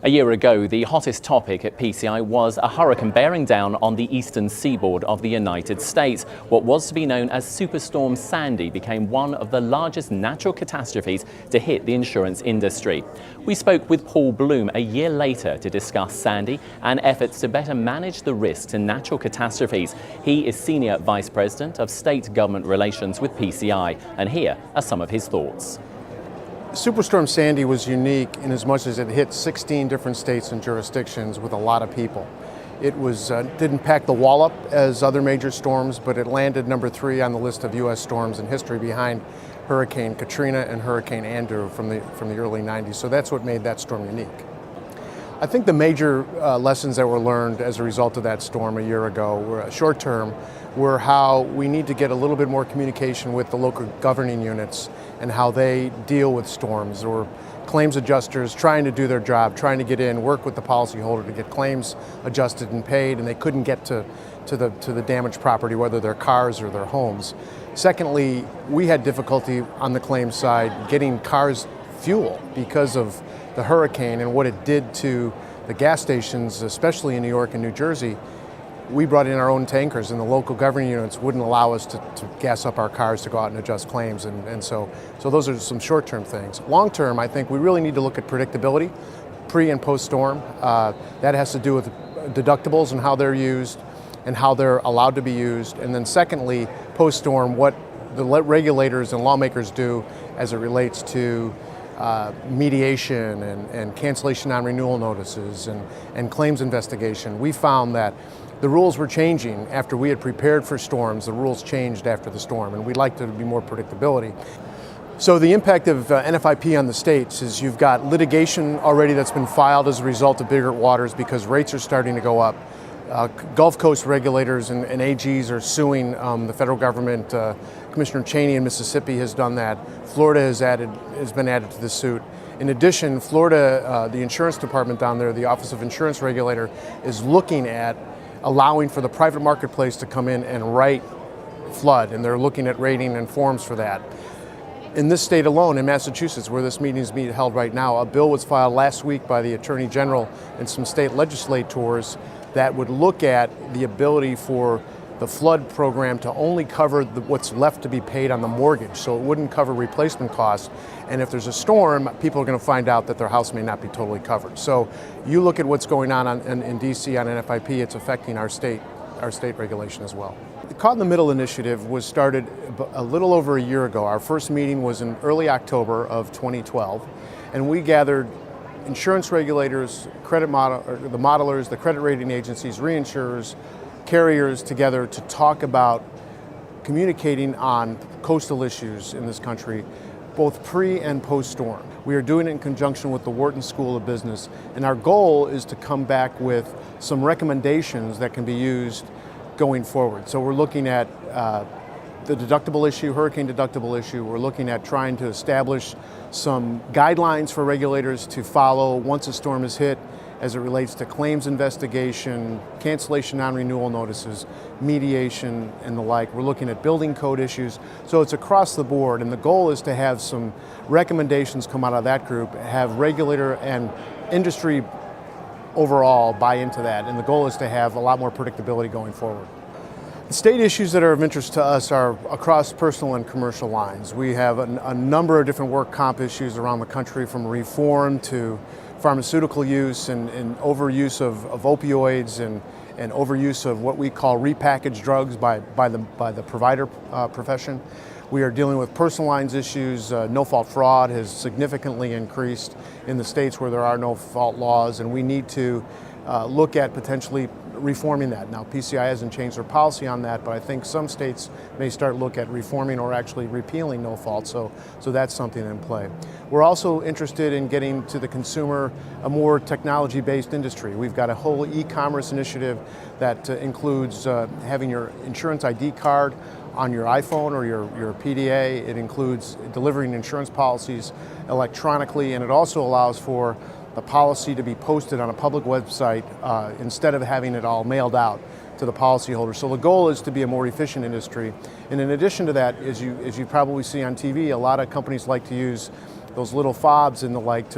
A year ago, the hottest topic at PCI was a hurricane bearing down on the eastern seaboard of the United States. What was to be known as Superstorm Sandy became one of the largest natural catastrophes to hit the insurance industry. We spoke with Paul Blume a year later to discuss Sandy and efforts to better manage the risks in natural catastrophes. He is Senior Vice President of State Government Relations with PCI, and here are some of his thoughts. Superstorm Sandy was unique in as much as it hit 16 different states and jurisdictions with a lot of people. It didn't pack the wallop as other major storms, but it landed number 3 on the list of U.S. storms in history behind Hurricane Katrina and Hurricane Andrew from the early 90s. So that's what made that storm unique. I think the major lessons that were learned as a result of that storm a year ago were short term were how we need to get a little bit more communication with the local governing units and how they deal with storms. There were claims adjusters trying to do their job, trying to get in, work with the policyholder to get claims adjusted and paid, and they couldn't get to the damaged property, whether they're cars or their homes. Secondly, we had difficulty on the claims side getting cars fuel because of the hurricane and what it did to the gas stations, especially in New York and New Jersey. We brought in our own tankers, and the local governing units wouldn't allow us to gas up our cars to go out and adjust claims, and so those are some short-term things. Long-term, I think we really need to look at predictability, pre- and post-storm. That has to do with deductibles and how they're used and how they're allowed to be used. And then secondly, post-storm, what the regulators and lawmakers do as it relates to mediation and cancellation on renewal notices and claims investigation. We found that the rules were changing after we had prepared for storms. The rules changed after the storm, and we'd like there to be more predictability. So the impact of NFIP on the states is you've got litigation already that's been filed as a result of bigger waters because rates are starting to go up. Gulf Coast regulators and AGs are suing the federal government. Commissioner Cheney in Mississippi has done that. Florida has been added to the suit. In addition, Florida, the insurance department down there, the Office of Insurance Regulator, is looking at allowing for the private marketplace to come in and write flood, and they're looking at rating and forms for that. In this state alone, in Massachusetts, where this meeting is being held right now, a bill was filed last week by the Attorney General and some state legislators that would look at the ability for the flood program to only cover what's left to be paid on the mortgage, so it wouldn't cover replacement costs. And if there's a storm, people are going to find out that their house may not be totally covered. So you look at what's going on in DC on NFIP, it's affecting our state regulation as well. The Caught in the Middle initiative was started a little over a year ago. Our first meeting was in early October of 2012, and we gathered insurance regulators, the modelers, the credit rating agencies, reinsurers, carriers together to talk about communicating on coastal issues in this country, both pre- and post-storm. We are doing it in conjunction with the Wharton School of Business, and our goal is to come back with some recommendations that can be used going forward. So we're looking at the deductible issue, hurricane deductible issue. We're looking at trying to establish some guidelines for regulators to follow once a storm is hit as it relates to claims investigation, cancellation on renewal notices, mediation, and the like. We're looking at building code issues. So it's across the board, and the goal is to have some recommendations come out of that group, have regulator and industry overall buy into that, and the goal is to have a lot more predictability going forward. The state issues that are of interest to us are across personal and commercial lines. We have a number of different work comp issues around the country, from reform to pharmaceutical use and overuse of opioids and overuse of what we call repackaged drugs by the provider profession. We are dealing with personal lines issues. No-fault fraud has significantly increased in the states where there are no-fault laws, and we need to look at potentially reforming that. Now, PCI hasn't changed their policy on that, but I think some states may start look at reforming or actually repealing no fault, so that's something in play. We're also interested in getting to the consumer a more technology-based industry. We've got a whole e-commerce initiative that includes having your insurance ID card on your iPhone or your PDA. It includes delivering insurance policies electronically, and it also allows for the policy to be posted on a public website instead of having it all mailed out to the policyholder. So the goal is to be a more efficient industry. And in addition to that, as you probably see on TV, a lot of companies like to use those little fobs and the like,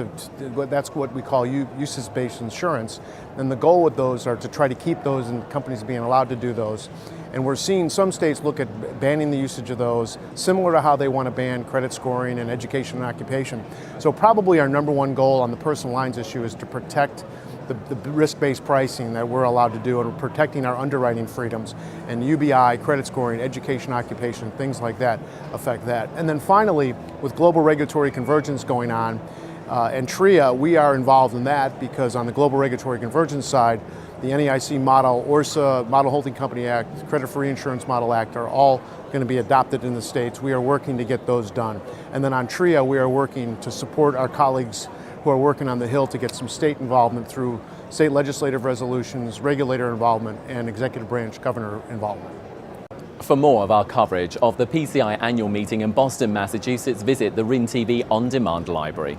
that's what we call usage-based insurance. And the goal with those are to try to keep those and companies being allowed to do those. And we're seeing some states look at banning the usage of those, similar to how they want to ban credit scoring and education and occupation. So probably our number one goal on the personal lines issue is to protect the risk-based pricing that we're allowed to do, and protecting our underwriting freedoms. And UBI, credit scoring, education, occupation, things like that affect that. And then finally, with global regulatory convergence going on, and TRIA, we are involved in that because on the global regulatory convergence side, the NAIC model, ORSA, Model Holding Company Act, Credit for Reinsurance Model Act are all going to be adopted in the states. We are working to get those done. And then on TRIA, we are working to support our colleagues who are working on the Hill to get some state involvement through state legislative resolutions, regulator involvement, and executive branch governor involvement. For more of our coverage of the PCI annual meeting in Boston, Massachusetts, visit the WRIN-TV On Demand Library.